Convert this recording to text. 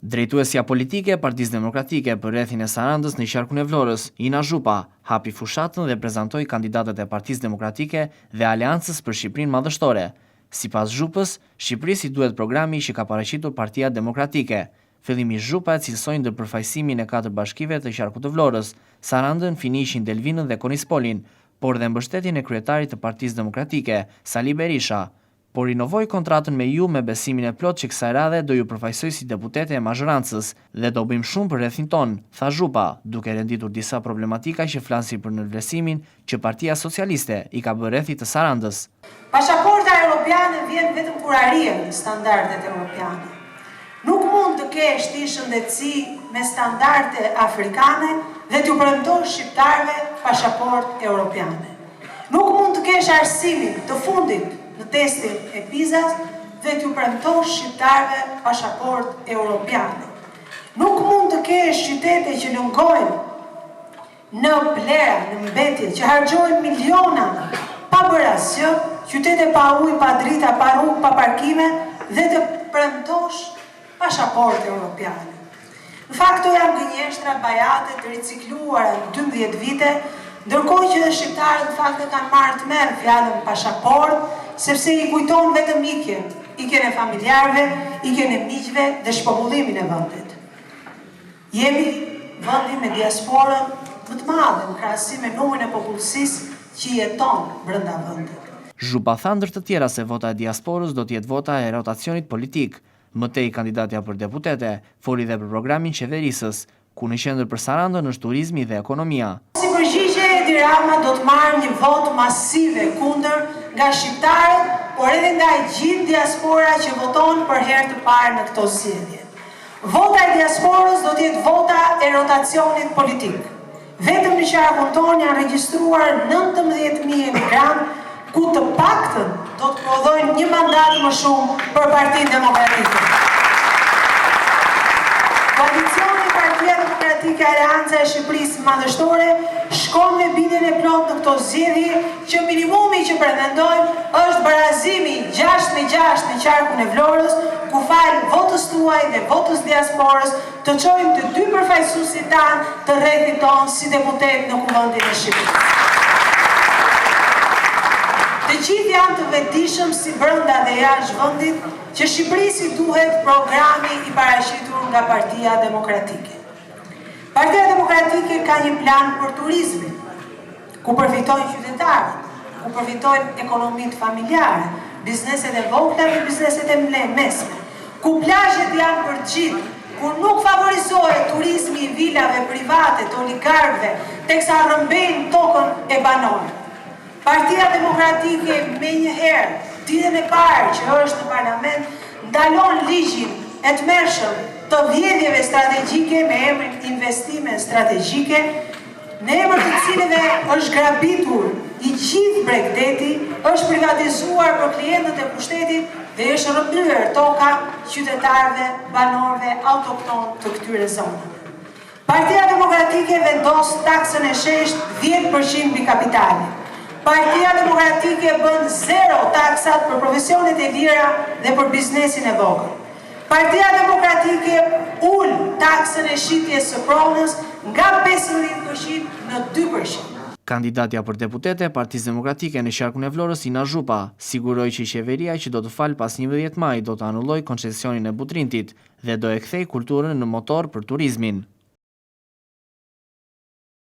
Drejtuesja politike e Partisë Demokratike për rrethin e Sarandës në qarkun e Vlorës, Ina Zhupa, hapi fushatën dhe prezantoi kandidatët e Partisë Demokratike dhe Aleancës për Shqipërinë Madhështore. Sipas Zhupës, Shqipërisë i duhet programi që ka paraqitur Partia Demokratike. Fillimisht Zhupa e cilësoi ndërpërfaqësimin e 4 bashkive të qarkut të Vlorës, Sarandën, Finishin, Delvinën dhe Konispolin, por dhe mbështetjen e kryetarit të Partisë Demokratike, Sali Berisha. Por rinovoi kontratën me ju me besimin e plot që kësaj radhe do ju përfaqësoj si deputete e mazhorancës dhe do bëjmë shumë për rrethin ton, tha Zhupa, duke renditur disa problematika që flasin për nënvlerësimin që Partia Socialiste i ka bërë rrethit të Sarandës. Pasaporta europiane vjen vetëm kur arrihen standardet europiane. Nuk mund të kesh ti shëndetësi me standarde afrikane dhe t'ju premtosh shqiptarëve pasaportë europiane. Nuk mund të kesh arsimin të fundit në testin e PISA-s dhe t'ju premtosh shqiptarëve pasaportë europiane. Nuk mund të kesh qytete që lëngojnë në blera, në mbetje, që harxojnë miliona pa bërë asgjë, qytete pa ujë, pa drita, pa rrugë, pa parkime dhe të premtosh pasaportë europiane. Në fakt, to janë gënjeshtra bajate të ricikluara në 12 vite, ndërkohë që dhe shqiptarët në fakt kanë marrë të merë fjalën pasaportë, sepse i kujton vetëm ikjen e familjarëve, ikjen e miqve dhe shpopullimin e vendit. Jemi vendi me diasporën më të madhe në krahasim me numrin e popullsisë që jeton brenda vendit. Zhupa tha ndër të tjera se vota e diasporës do të jetë vota e rotacionit politik. Më tej kandidatja për deputete foli dhe për programin qeverisës, ku në qendër për Sarandën është turizmi dhe ekonomia. Si përgjigje, Edi Rama do të marrë një votë masive kundër nga shqiptarët, por edhe nga e gjithë diaspora që voton për herë të parë në këto zgjedhje. Vota e diasporës do të jetë vota e rotacionit politik. Vetëm në qarkun tonë janë regjistruar 19.000 emigrantë, ku të paktën do të prodhojnë një mandat më shumë për Partinë Demokratike. Koalicioni Partia Demokratike Aleanca e Shqipërisë Madhështore shkon me bindjen e plot në këto zgjedhje që minimumi që pretendojmë është barazimi 6-6 në qarkun e Vlorës, ku fal votës tuaj dhe votës diasporës të çojmë të dy përfaqësuesit tanë të rrethit tonë si deputet në Kuvendin e Shqipërisë. Të gjithë janë të vetëdijshëm si brenda dhe jashtë vendit që Shqipërisë duhet programi i paraqitur nga Partia Demokratike. Partia Demokratike ka një plan për turizmin, ku përfitojnë qytetarët, ku përfitojnë ekonomitë familjare, bizneset e vogla dhe bizneset e mesme, ku plazhet janë për gjithë, ku nuk favorizohet turizmi i vilave private të oligarkëve, teksa rrëmbejnë tokën e banorëve. Partia Demokratike me njëherë, ditën e parë që është në parlament, ndalon ligjin e tmerrshëm të vjedhjeve strategjike me emrin investime strategjike, në emër të cilëve është grabitur i gjithë Bregdeti, është privatizuar për klientët e pushtetit dhe është rrëmbyer toka qytetarëve, banorëve autokton të këtyre zonave. Partia Demokratike vendos taksën e sheshtë 10% mbi kapitalin. Partia Demokratike bën 0 taksat për profesionet e lira dhe për biznesin e vogël. Partia Demokratike ul taksën e shitjes së pronës nga 15% në 2%. Kandidatja për deputete e Partisë Demokratike në qarkun e Vlorës, Ina Zhupa, siguroi që qeveria që do të falë pas 11 maj do të anullojë koncesionin e Butrintit dhe do e kthejë kulturën në motor për turizmin.